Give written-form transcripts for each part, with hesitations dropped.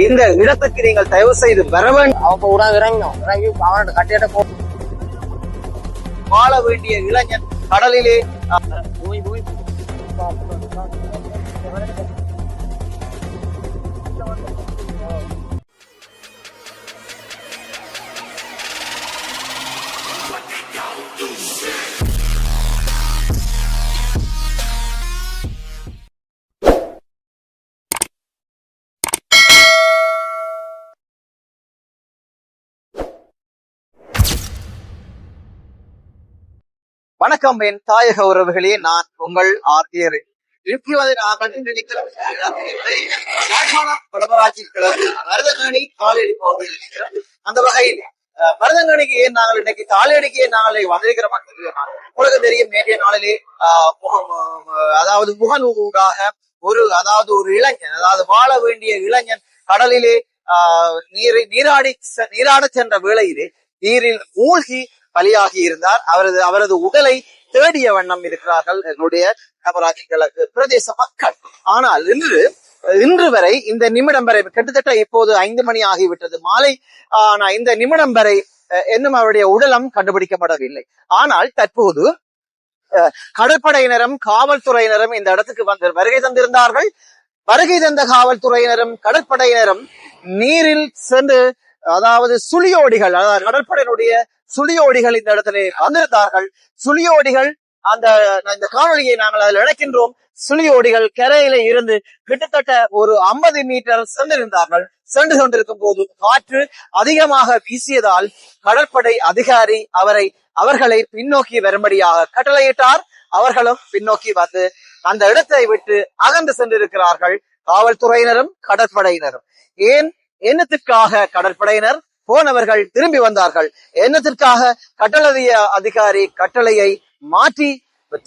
இந்த இடத்துக்கு நீங்கள் தயவு செய்து வர வேண்டும். வாழ வேண்டிய இளைஞன் கடலிலே வணக்கம் என் தாயக உறவுகளே, நான் உங்கள் ஆர்த்தியர். இப்பொழுது வடமராட்சி கிழக்கு மருதங்கணி காலடி பகுதியில் இருக்கிறோம். அந்த வகையில் மருதங்கணிக்கு ஏன் நாங்கள் இன்னைக்கு காலடிக்கு ஏன் நாங்கள் வந்திருக்கிறோம் உங்களுக்கு தெரியும். நேற்றைய நாளிலே அதாவது முகநூலாக ஒரு இளைஞன், அதாவது வாழ வேண்டிய இளைஞன் கடலிலே நீராட சென்ற வேளையிலே நீரில் மூழ்கி பலியாகி இருந்தார். அவரது உடலை தேடிய வண்ணம் இருக்கிறார்கள் என்னுடைய வடமராட்சி கிழக்கு பிரதேச மக்கள். ஆனால் இன்று வரை இந்த நிமிடம் வரை கிட்டத்தட்ட இப்போது 5 மணி ஆகிவிட்டது மாலை. இந்த நிமிடம் வரை இன்னும் அவருடைய உடலம் கண்டுபிடிக்கப்படவில்லை. ஆனால் தற்போது கடற்படையினரும் காவல்துறையினரும் இந்த இடத்துக்கு வருகை தந்திருந்தார்கள். வருகை தந்த காவல்துறையினரும் கடற்படையினரும் நீரில் சென்று, அதாவது சுழியோடிகள், அதாவது கடற்படையினுடைய சுழியோடிகள் இந்த இடத்துல வந்திருந்தார்கள். சுழியோடிகள் இந்த காணொலியை நாங்கள் அதில் இணைக்கின்றோம். சுழியோடிகள் கரையில இருந்து கிட்டத்தட்ட ஒரு 50 மீட்டர் சென்று கொண்டிருக்கும் போது காற்று அதிகமாக வீசியதால் கடற்படை அதிகாரி அவர்களை பின்னோக்கி வரும்படியாக கட்டளையிட்டார். அவர்களும் பின்னோக்கி வந்து அந்த இடத்தை விட்டு அகன்று சென்றிருக்கிறார்கள். காவல்துறையினரும் கடற்படையினரும். என்னத்திற்காக கடற்படையினர் போனவர்கள் திரும்பி வந்தார்கள்? என்னத்திற்காக கட்டளைய அதிகாரி கட்டளையை மாற்றி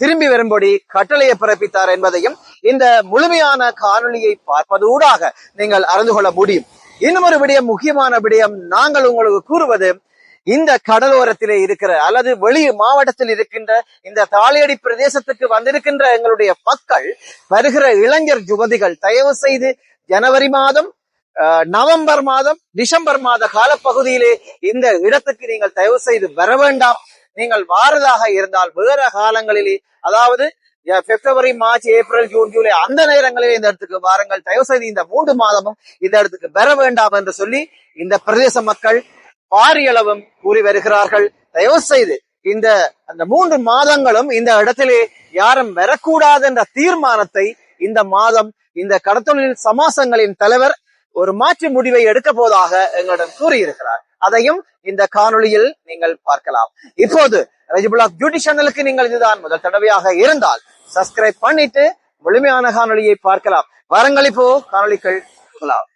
திரும்பி வரும்படி கட்டளையை பிறப்பித்தார் என்பதையும் இந்த முழுமையான காணொலியை பார்ப்பதூடாக நீங்கள் அறிந்து கொள்ள முடியும். இன்னும் ஒரு விடயம், முக்கியமான விடயம் நாங்கள் உங்களுக்கு கூறுவது, இந்த கடலோரத்திலே இருக்கிற அல்லது வெளி மாவட்டத்தில் இருக்கின்ற இந்த தாளியடி பிரதேசத்துக்கு வந்திருக்கின்ற எங்களுடைய மக்கள், வருகிற இளைஞர் யுவதிகள் தயவு செய்து ஜனவரி மாதம், நவம்பர் மாதம், டிசம்பர் மாத காலப்பகுதியிலே இந்த இடத்துக்கு நீங்கள் தயவு செய்து வர வேண்டாம். நீங்கள் வாரதாக இருந்தால் வேற காலங்களிலே, அதாவது பிப்ரவரி, மார்ச், ஏப்ரல், ஜூன், ஜூலை அந்த நேரங்களிலே இந்த இடத்துக்கு வாருங்கள். தயவு செய்து இந்த 3 மாதமும் இந்த இடத்துக்கு வர வேண்டாம் என்று சொல்லி இந்த பிரதேச மக்கள் பாரியளவும் கூறி வருகிறார்கள். தயவு செய்து அந்த 3 மாதங்களும் இந்த இடத்திலே யாரும் வரக்கூடாது என்ற தீர்மானத்தை இந்த மாதம் இந்த கடத்தொழில் சமாசங்களின் தலைவர் ஒரு மாற்று முடிவை எடுக்க போவதாக எங்களிடம் கூறியிருக்கிறார். அதையும் இந்த காணொளியில் நீங்கள் பார்க்கலாம். இப்போது ரஜிபுலாக் பியூட்டி சேனலுக்கு நீங்கள் இதுதான் முதல் தடவையாக இருந்தால் சப்ஸ்கிரைப் பண்ணிட்டு முழுமையான காணொளியை பார்க்கலாம். வாருங்கள், இப்போ காணொளிகள் போகலாம்.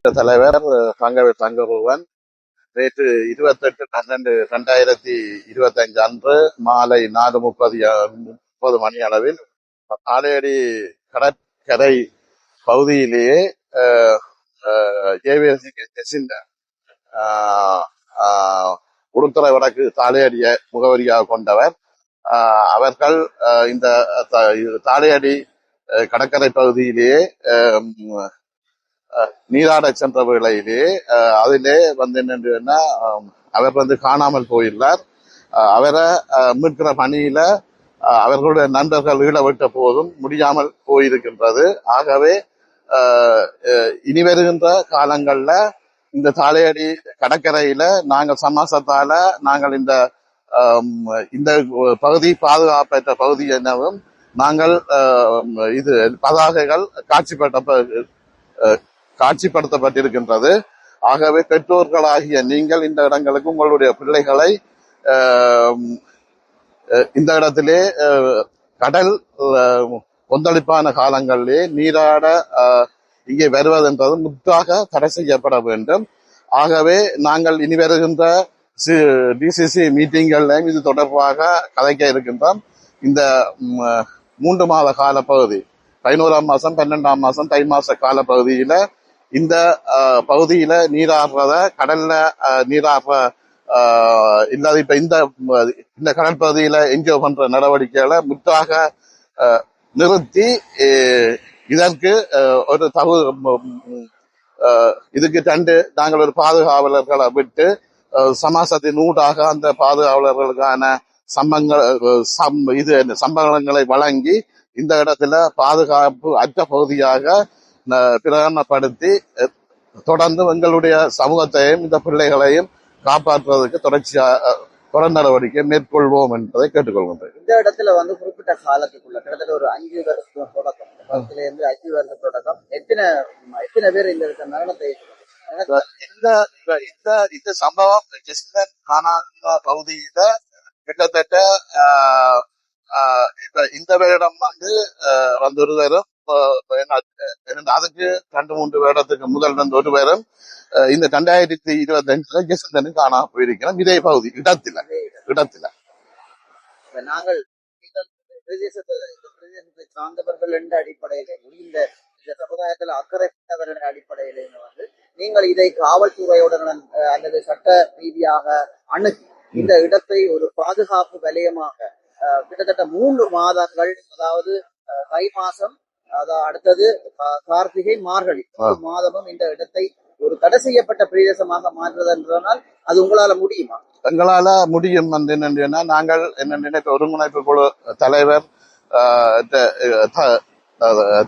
தலைவர் தங்கவேல் தங்கரூபன் நேற்று 28/12/2025 அன்று மாலை 4:30 மணி அளவில் ஆலையடி கடற்கரை பகுதியிலேயே ஏவிஎஸ்சி உடுத்துறை வடக்கு தாலையடிய முகவரியாக கொண்டவர். அவர்கள் இந்த தாலையடி கடற்கரை பகுதியிலேயே நீராட சென்ற வேளையிலே அதிலே வந்து என்னன்னா அவர் காணாமல் போயுள்ளார். அவரை மீட்கிற பணியில அவர்களுடைய நண்பர்கள் ஈடுபட்ட போதும் முடியாமல் போயிருக்கின்றது. ஆகவே இனி வருகின்ற காலங்கள்ல இந்த தாலையடி கடற்கரையில நாங்கள் சமாசத்தால நாங்கள் இந்த பகுதி பாதுகாப்பற்ற பகுதி எனவும் நாங்கள் இது பதாகைகள் காட்சிப்படுத்தப்பட்டிருக்கின்றது. ஆகவே பெற்றோர்களாகிய நீங்கள் இந்த இடங்களுக்கு உங்களுடைய பிள்ளைகளை இந்த இடத்திலே கடல் கொந்தளிப்பான காலங்களிலே நீராட இங்கே வருவதென்றது முற்றாக தடை செய்யப்பட வேண்டும். ஆகவே நாங்கள் இனி வருகின்ற டிசிசி மீட்டிங்கள்லையும் இது தொடர்பாக கதைக்க இருக்கின்றோம். இந்த 3 மாத காலப்பகுதி 11ஆம் மாசம் 12ஆம் மாசம் தை மாச காலப்பகுதியில இந்த பகுதியில நீராடுறத கடல்ல நீராடுற இல்லாத இப்ப இந்த கடல் பகுதியில என்ஜாய் பண்ற நடவடிக்கைகளை முற்றாக நிறுத்தி இதற்கு ஒரு இதுக்கு நாங்கள் ஒரு பாதுகாவலர்களை விட்டு சமாசத்தின் ஊடாக அந்த பாதுகாவலர்களுக்கான சம்பளங்களை வழங்கி இந்த இடத்துல பாதுகாப்பு அற்ற பகுதியாக பிரகடனப்படுத்தி தொடர்ந்து எங்களுடைய சமூகத்தையும் இந்த பிள்ளைகளையும் காப்பாற்றுவதற்கு தொடர் நடவடிக்கை மேற்கொள்வோம் என்பதை கேட்டுக்கொள்கின்றேன். இந்த இடத்துல குறிப்பிட்ட காலத்துக்குள்ள கிட்டத்தட்ட ஒரு 5 வருஷம் தொடக்கம் 5 வருஷ தொடக்கம் எத்தனை பேர் இந்த மரணத்தை இந்த சம்பவம் பகுதியில கிட்டத்தட்ட இந்த வருடம் ஒருவரும் அதுக்கு 2-3 வருடத்துக்கு முதல் ஒரு பேரும் இந்த 2025 ஜெசந்தனும் காணாம போயிருக்கிறோம். இதே பகுதி இடத்துல நாங்கள் பிரதேசத்தை சார்ந்தவர்கள் என்ற அடிப்படையில இந்த சமுதாயத்தில் அக்கறைப்பட்டவர்கள் அடிப்படையில நீங்கள் இதை காவல்துறையுடன் அல்லது சட்ட ரீதியாக அணுகி இந்த இடத்தை ஒரு பாதுகாப்பு வலயமாக கிட்டத்தட்ட 3 மாதங்கள், அதாவது தை மாசம், அடுத்தது கார்த்திகை, மார்கழி மாதமும் இந்த இடத்தை ஒரு தடை செய்யப்பட்ட பிரதேசமாக மாற்றுவதென்றால் அது உங்களால முடியுமா? எங்களால முடியும். என்னன்னா நாங்கள் என்ன ஒருங்கிணைப்பு குழு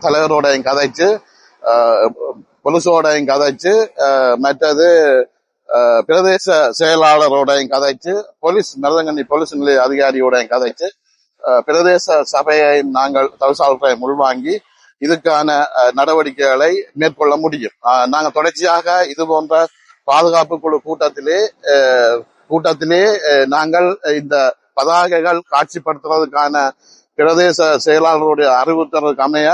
தலைவரோடையும் கதைச்சு பொலிசோடையும் கதைச்சு மற்றது பிரதேச செயலாளரோடையும் கதைச்சு மருதங்கண்ணி போலீஸ் நிலைய அதிகாரியோடையும் கதைச்சு பிரதேச சபையையும் நாங்கள் தவிசாளர்களையும் உள்வாங்கி இதுக்கான நடவடிக்கைகளை மேற்கொள்ள முடியும். நாங்கள் தொடர்ச்சியாக இது போன்ற பாதுகாப்பு குழு கூட்டத்திலே நாங்கள் இந்த பதாகைகள் காட்சிப்படுத்துறதுக்கான பிரதேச செயலாளருடைய அறிவுறுத்தலுக்கு அமைய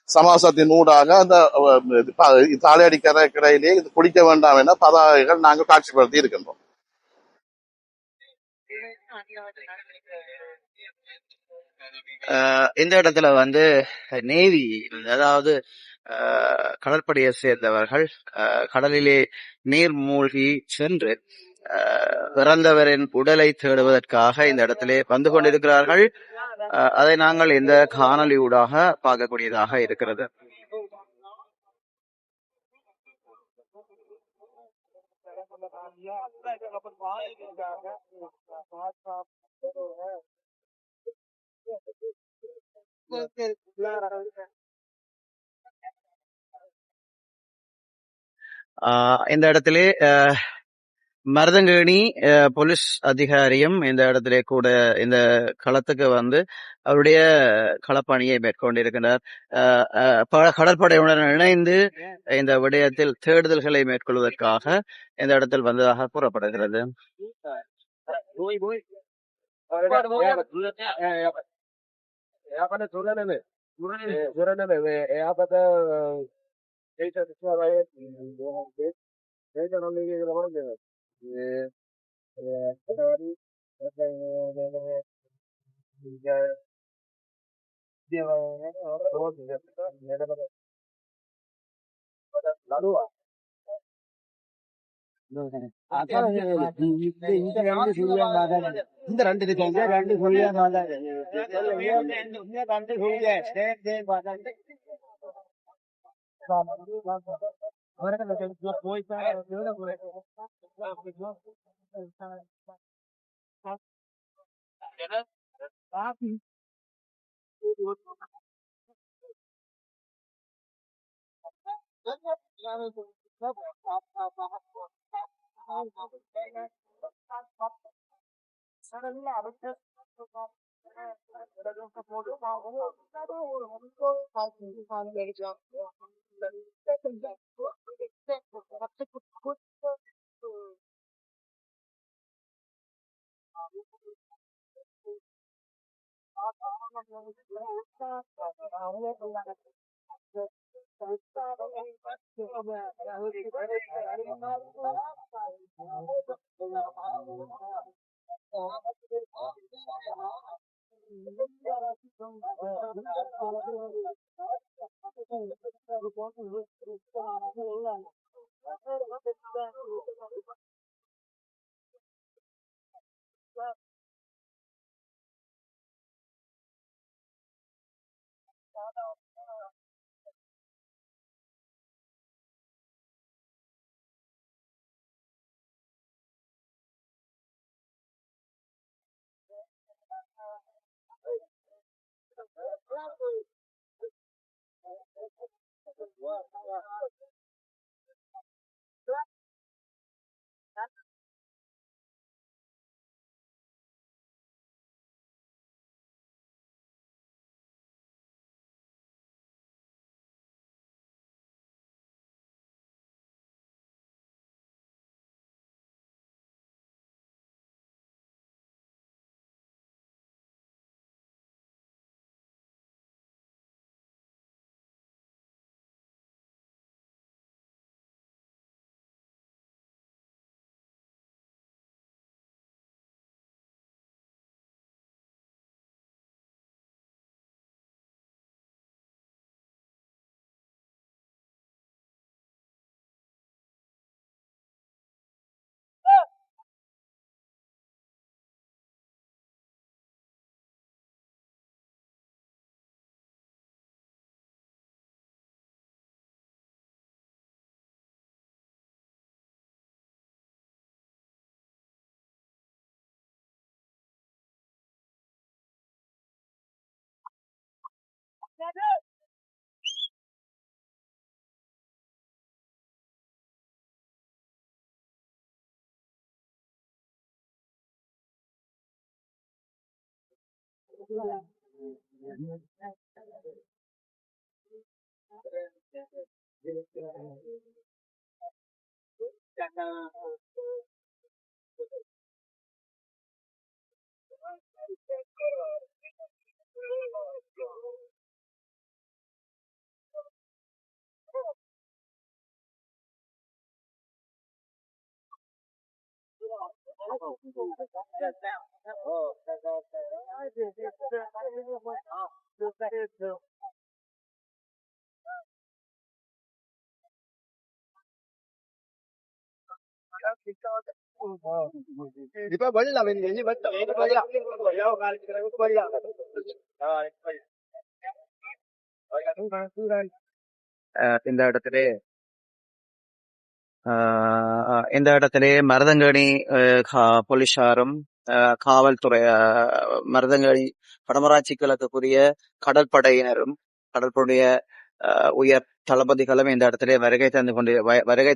சமாசத்தின் ஊடாக அந்த தாலையடி கடற்கரையிலே இது குடிக்க வேண்டாம் என பதாகைகள் நாங்கள் காட்சிப்படுத்தி இருக்கின்றோம். இந்த இடத்துல நேவி, அதாவது கடற்படையை சேர்ந்தவர்கள் கடலிலே நீர் மூழ்கி சென்று இறந்தவரின் உடலை தேடுவதற்காக இந்த இடத்திலே வந்து கொண்டிருக்கிறார்கள். அதை நாங்கள் இந்த காணொலி ஊடாக பார்க்கக்கூடியதாக இருக்கிறது. இந்த இடத்திலே மருதங்கேணி போலீஸ் அதிகாரியும் இந்த இடத்திலே கூட இந்த களத்துக்கு அவருடைய களப்பணியை மேற்கொண்டிருக்கிறார். கடற்படையுடன் இணைந்து இந்த விடயத்தில் தேடுதல்களை மேற்கொள்வதற்காக இந்த இடத்தில் வந்ததாக கூறப்படுகிறது. இந்த ரெண்டு இருக்காங்க ரெண்டு இப்ப வெள்ளம் இந்த இடத்திலே இந்த இடத்திலே மருதங்கணி போலீசாரும் காவல்துறை மருதங்கணி வடமராட்சி கிழக்குரிய கடற்படையினரும் கடற்படைய உயர் தளபதிகளும் இந்த இடத்திலே வருகை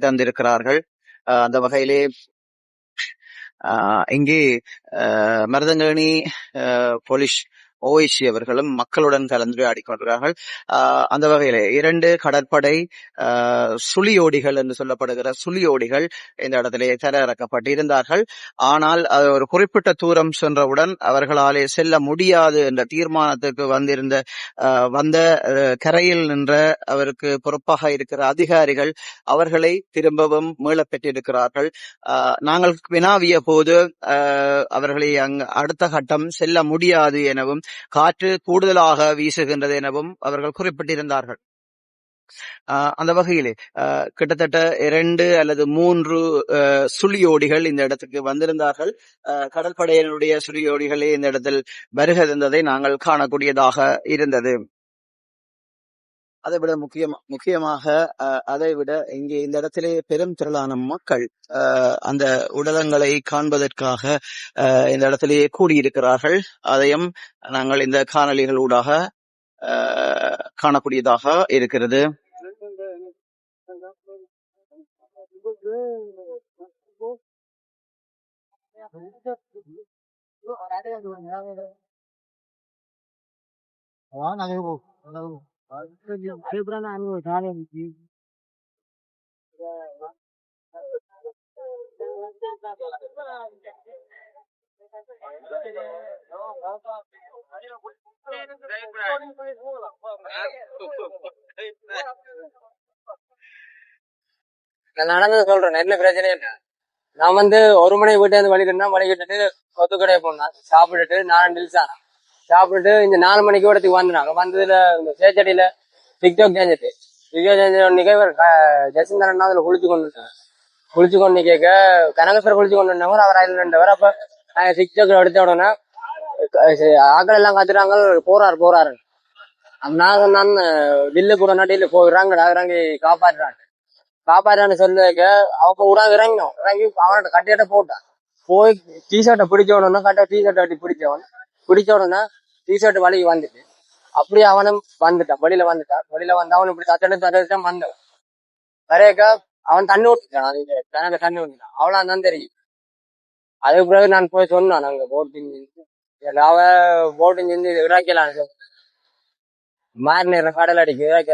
தந்திருக்கிறார்கள். அந்த வகையிலே இங்கே மருதங்கணி போலீஸ் ஓய்சி அவர்களும் மக்களுடன் கலந்துரையாடி கொண்டிருக்கிறார்கள். அந்த வகையிலே 2 கடற்படை சுழியோடிகள் என்று சொல்லப்படுகிற சுழியோடிகள் இந்த இடத்திலே தரையிறக்கப்பட்டிருந்தார்கள். ஆனால் ஒரு குறிப்பிட்ட தூரம் சென்றவுடன் அவர்களாலே செல்ல முடியாது என்ற தீர்மானத்துக்கு வந்த கரையில் நின்ற அவருக்கு பொறுப்பாக இருக்கிற அதிகாரிகள் அவர்களை திரும்பவும் மீளப் பெற்றிருக்கிறார்கள். நாங்கள் வினாவிய போது அவர்களை அடுத்த கட்டம் செல்ல முடியாது எனவும் காற்று கூடுதலாக வீசுகின்றது எனவும் அவர்கள் குறிப்பிட்டிருந்தார்கள். அந்த வகையிலே கிட்டத்தட்ட 2 அல்லது 3 சுழியோடிகள் இந்த இடத்துக்கு வந்திருந்தார்கள். கடற்படையினுடைய சுழியோடிகளே இந்த இடத்தில் வருகை தந்ததை நாங்கள் காணக்கூடியதாக இருந்தது. அதை விட முக்கியமாக அதை விட இங்கே இந்த இடத்திலே பெரும் திரளான மக்கள் அந்த உடலங்களை காண்பதற்காக இந்த இடத்திலேயே கூடியிருக்கிறார்கள். அதையும் நாங்கள் இந்த காணொளிகள் ஊடாக காணக்கூடியதாக இருக்கிறது. நான் நடந்தது சொல்றேன், என்ன பிரச்சனை இல்லை. நான் 1 மணி வீட்டுல இருந்து வலிக்கிட்டு ஒத்துக்கடையை போனேன். சாப்பிட்டுட்டு நான் டில்ஸான் சாப்பிட்டுட்டு இந்த 4 மணிக்கு இடத்துக்கு வந்தாங்க. வந்ததுல இந்த சேச்சடியில டிக்டாக் செஞ்சுட்டு ஜெசந்தரன் அதுல குளிச்சு கொண்டு கேட்க கனகசர் குளிச்சு கொண்டு வந்தவர். அவர் அதுல 2 பேர். அப்ப டிக்டாக் எடுத்த உடனே ஆக்கள் எல்லாம் கத்துறாங்க, போறாரு. நான் வில்லு கூட நாட்டில போயிடுறாங்க காப்பாற்றான்னு சொல்லுங்க. அவங்க விடாங்க இறங்கி அவனோட கட்டிட்ட போட்டான். போய் டிஷர்ட்டை பிடிச்சவனா கட்ட டிஷர்ட் கட்டி பிடிச்ச உடனே டிஷர்ட் வலிக்கு வந்துட்டு அப்படியே அவனும் வந்துட்டான். வெளியில வந்து அவன் இப்படி தட்டடித்தான் வந்தவன். வரையக்கா அவன் தண்ணி ஊற்றிட்டான். கணக்கு தண்ணி ஊற்றிட்டான். அவ்வளோ தான் தெரியும். அதுக்கு பிறகு நான் போய் சொன்னான், நாங்க போட்டிங் போட்டிங் செஞ்சு இறக்கலாம் மாறினேன் கடல் அடிக்கு இறக்க